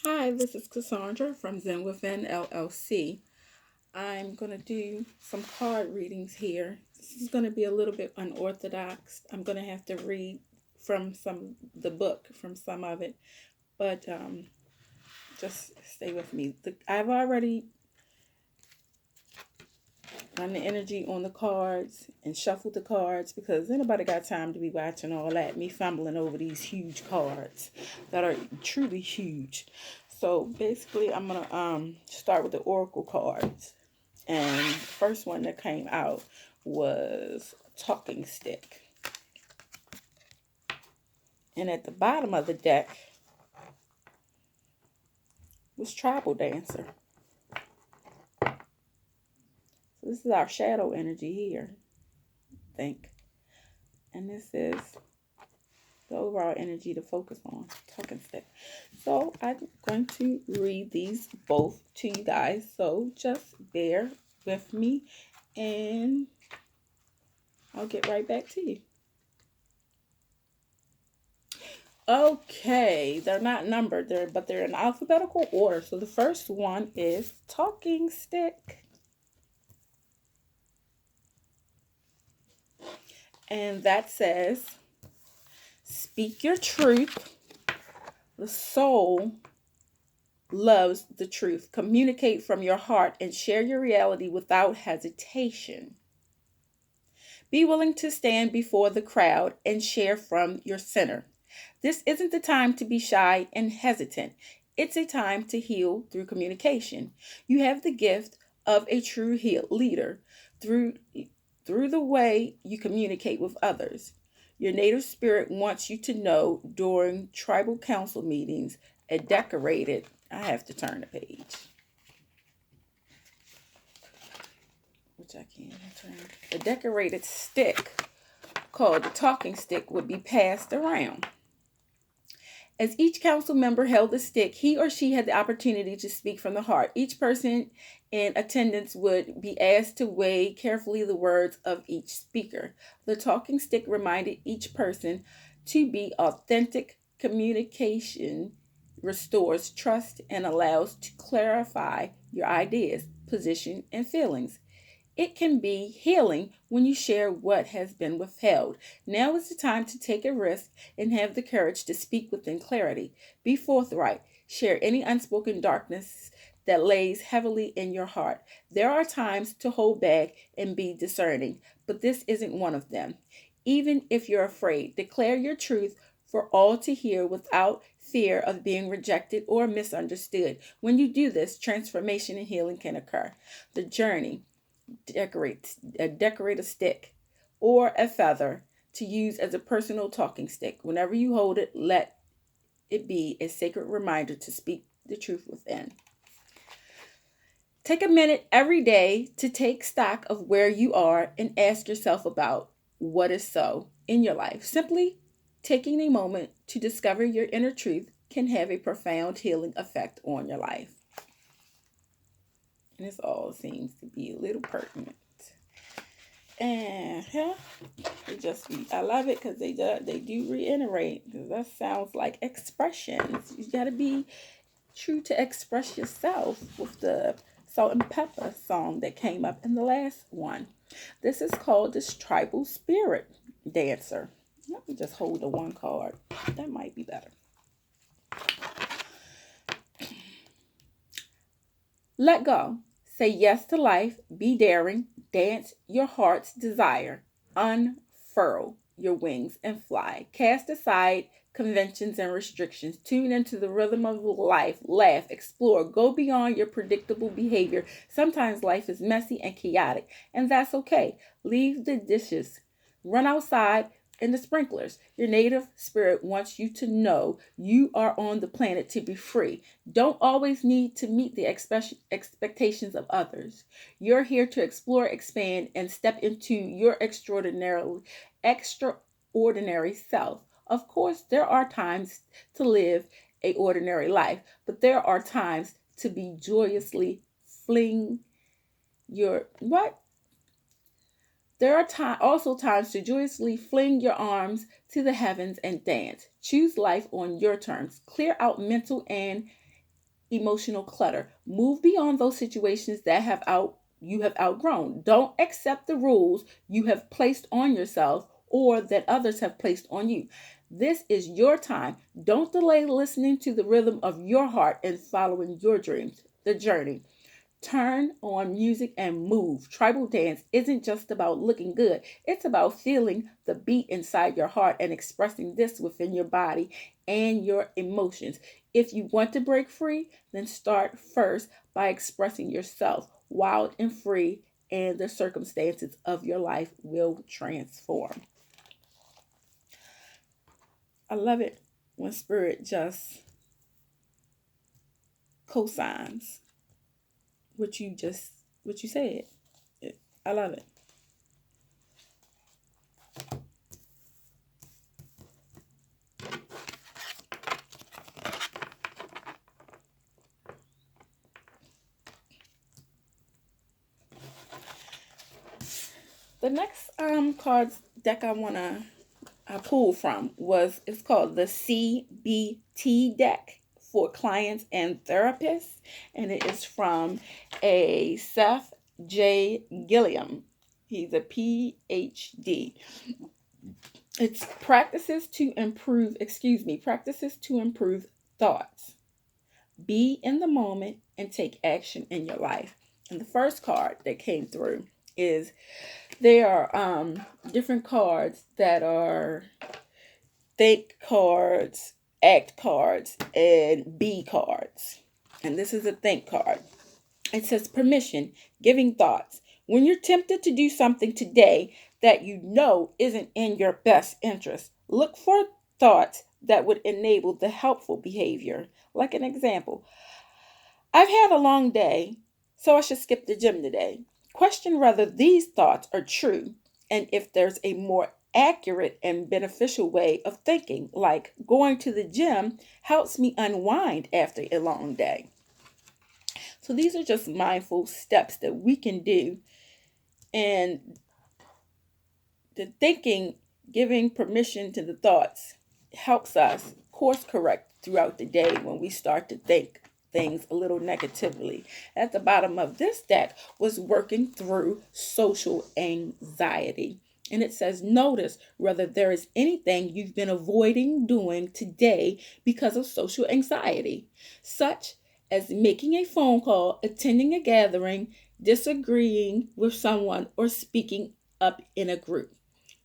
Hi, this is Cassandra from Zen Within LLC. I'm going to do some card readings here. This is going to be a little bit unorthodox. I'm going to have to read from the book from some of it, but just stay with me. I've already run the energy on the cards and shuffled the cards because anybody got time to be watching all that, me fumbling over these huge cards that are truly huge. So basically I'm gonna start with the oracle cards. And the first one that came out was talking stick. And at the bottom of the deck was tribal dancer. So this is our shadow energy here, I think. And this is the overall energy to focus on, talking stick. So I'm going to read these both to you guys. So just bear with me and I'll get right back to you. Okay, they're not numbered there, but they're in alphabetical order. So the first one is talking stick. And that says, speak your truth. The soul loves the truth. Communicate from your heart and share your reality without hesitation. Be willing to stand before the crowd and share from your center. This isn't the time to be shy and hesitant. It's a time to heal through communication. You have the gift of a true leader through the way you communicate with others. Your native spirit wants you to know during tribal council meetings, I have to turn the page, which I can't turn. A decorated stick called the talking stick would be passed around. As each council member held the stick, he or she had the opportunity to speak from the heart. Each person in attendance would be asked to weigh carefully the words of each speaker. The talking stick reminded each person to be authentic. Communication restores trust and allows to clarify your ideas, position, and feelings. It can be healing when you share what has been withheld. Now is the time to take a risk and have the courage to speak within clarity. Be forthright. Share any unspoken darkness that lays heavily in your heart. There are times to hold back and be discerning, but this isn't one of them. Even if you're afraid, declare your truth for all to hear without fear of being rejected or misunderstood. When you do this, transformation and healing can occur. The journey. Decorate a stick or a feather to use as a personal talking stick. Whenever you hold it, let it be a sacred reminder to speak the truth within. Take a minute every day to take stock of where you are and ask yourself about what is so in your life. Simply taking a moment to discover your inner truth can have a profound healing effect on your life. And this all seems to be a little pertinent. And yeah, I love it because they do reiterate, because that sounds like expressions. You got to be true to express yourself with the Salt and Pepper song that came up in the last one. This is called this Tribal Spirit Dancer. Let me just hold the one card. That might be better. Let go. Say yes to life. Be daring. Dance your heart's desire. Unfurl your wings and fly. Cast aside conventions and restrictions. Tune into the rhythm of life. Laugh, explore, go beyond your predictable behavior. Sometimes life is messy and chaotic, and that's okay. Leave the dishes. Run outside in the sprinklers. Your native spirit wants you to know you are on the planet to be free. Don't always need to meet the expectations of others. You're here to explore, expand, and step into your extraordinary self. Of course, there are times to live a ordinary life, but there are times to be joyously fling your what? There are also times to joyously fling your arms to the heavens and dance. Choose life on your terms. Clear out mental and emotional clutter. Move beyond those situations that you have outgrown. Don't accept the rules you have placed on yourself or that others have placed on you. This is your time. Don't delay listening to the rhythm of your heart and following your dreams, the journey. Turn on music and move. Tribal dance isn't just about looking good. It's about feeling the beat inside your heart and expressing this within your body and your emotions. If you want to break free, then start first by expressing yourself wild and free, and the circumstances of your life will transform. I love it when spirit just cosigns what you said. I love it. The next cards deck I pulled from it's called the CBT deck for clients and therapists, and it is from a Seth J. Gilliam. He's a PhD. It's practices to improve thoughts. Be in the moment and take action in your life. And the first card that came through is there are different cards that are think cards, act cards, and be cards. And this is a think card. It says permission, giving thoughts. When you're tempted to do something today that you know isn't in your best interest, look for thoughts that would enable the helpful behavior. Like an example, I've had a long day, so I should skip the gym today. Question whether these thoughts are true and if there's a more accurate and beneficial way of thinking, like going to the gym helps me unwind after a long day. So these are just mindful steps that we can do. And the thinking, giving permission to the thoughts, helps us course correct throughout the day when we start to think things a little negatively. At the bottom of this deck was working through social anxiety. And it says, notice whether there is anything you've been avoiding doing today because of social anxiety, such as making a phone call, attending a gathering, disagreeing with someone, or speaking up in a group.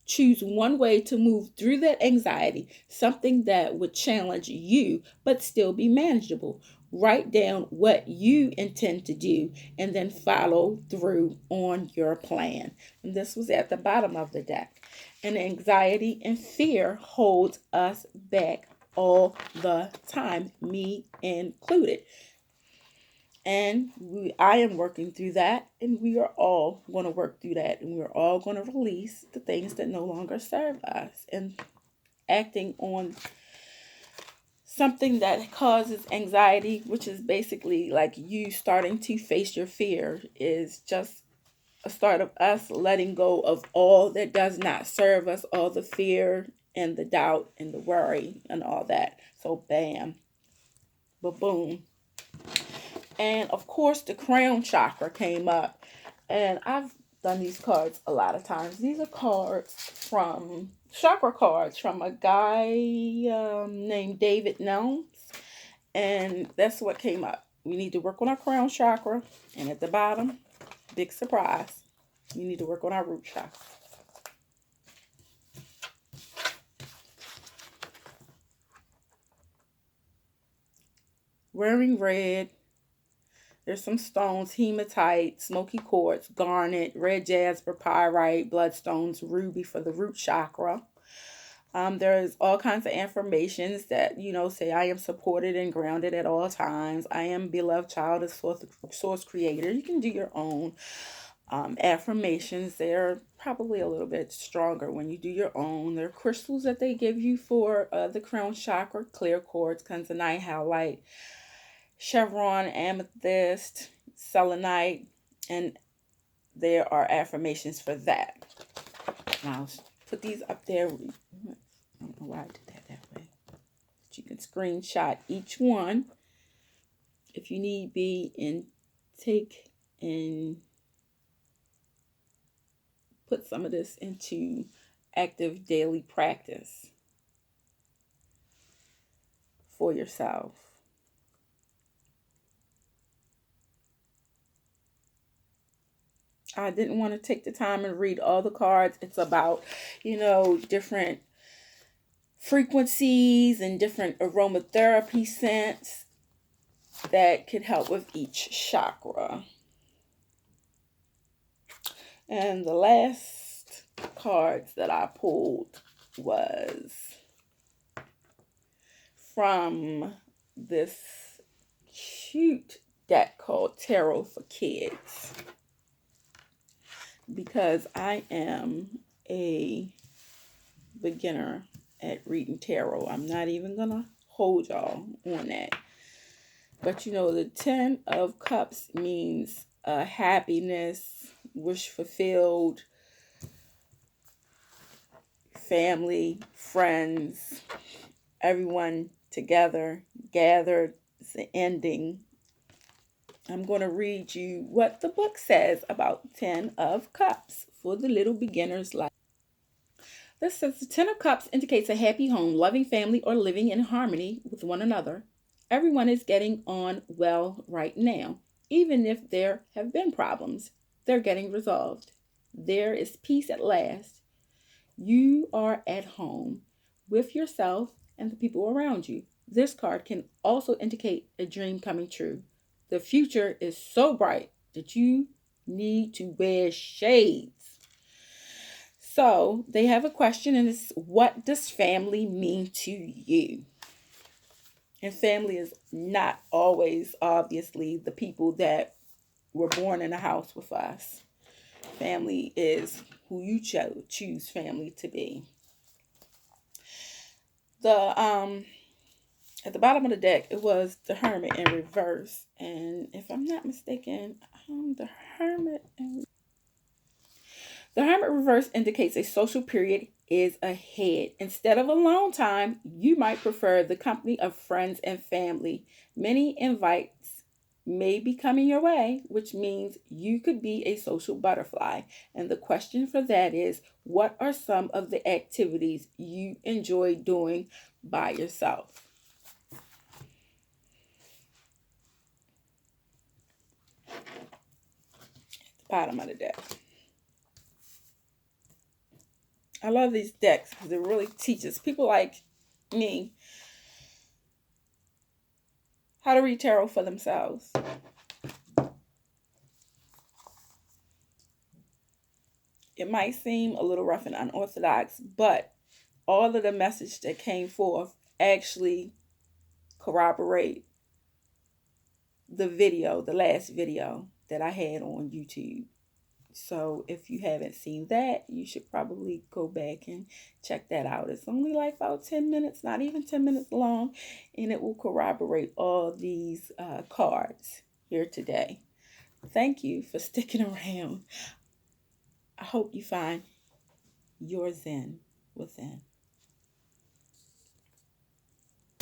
Choose one way to move through that anxiety, something that would challenge you but still be manageable. Write down what you intend to do and then follow through on your plan. And this was at the bottom of the deck. And anxiety and fear holds us back all the time, me included. And I am working through that, and we are all going to work through that, and we're all going to release the things that no longer serve us, and acting on something that causes anxiety, which is basically like you starting to face your fear, is just a start of us letting go of all that does not serve us, all the fear and the doubt and the worry and all that. So bam, ba-boom. And of course, the crown chakra came up. And I've done these cards a lot of times. These are chakra cards from a guy named David Nelms. And that's what came up. We need to work on our crown chakra. And at the bottom, big surprise, we need to work on our root chakra. Wearing red. There's some stones, hematite, smoky quartz, garnet, red jasper, pyrite, bloodstones, ruby for the root chakra. There's all kinds of affirmations that, say I am supported and grounded at all times. I am beloved child of source creator. You can do your own affirmations. They're probably a little bit stronger when you do your own. There are crystals that they give you for the crown chakra, clear quartz, kanzanite, halite, chevron, amethyst, selenite, and there are affirmations for that. Now, I'll put these up there. I don't know why I did that way. But you can screenshot each one if you need be, and take and put some of this into active daily practice for yourself. I didn't want to take the time and read all the cards. It's about, different frequencies and different aromatherapy scents that can help with each chakra. And the last cards that I pulled was from this cute deck called Tarot for Kids, because I am a beginner at reading tarot. I'm not even gonna hold y'all on that. But the 10 of Cups means happiness, wish fulfilled, family, friends, everyone together, gathered. It's the ending. I'm going to read you what the book says about 10 of Cups for the little beginner's life. This says the 10 of Cups indicates a happy home, loving family, or living in harmony with one another. Everyone is getting on well right now. Even if there have been problems, they're getting resolved. There is peace at last. You are at home with yourself and the people around you. This card can also indicate a dream coming true. The future is so bright that you need to wear shades. So they have a question, and it's, what does family mean to you? And family is not always, obviously, the people that were born in a house with us. Family is who you choose family to be. At the bottom of the deck, it was the Hermit in reverse, and if I'm not mistaken, the Hermit reverse indicates a social period is ahead. Instead of alone time, you might prefer the company of friends and family. Many invites may be coming your way, which means you could be a social butterfly. And the question for that is, what are some of the activities you enjoy doing by yourself? Bottom of the deck. I love these decks because it really teaches people like me how to read tarot for themselves. It might seem a little rough and unorthodox, but all of the message that came forth actually corroborate the last video that I had on YouTube. So if you haven't seen that, you should probably go back and check that out. It's only like about 10 minutes, not even 10 minutes long, and it will corroborate all these cards here today. Thank you for sticking around. I hope you find your Zen within.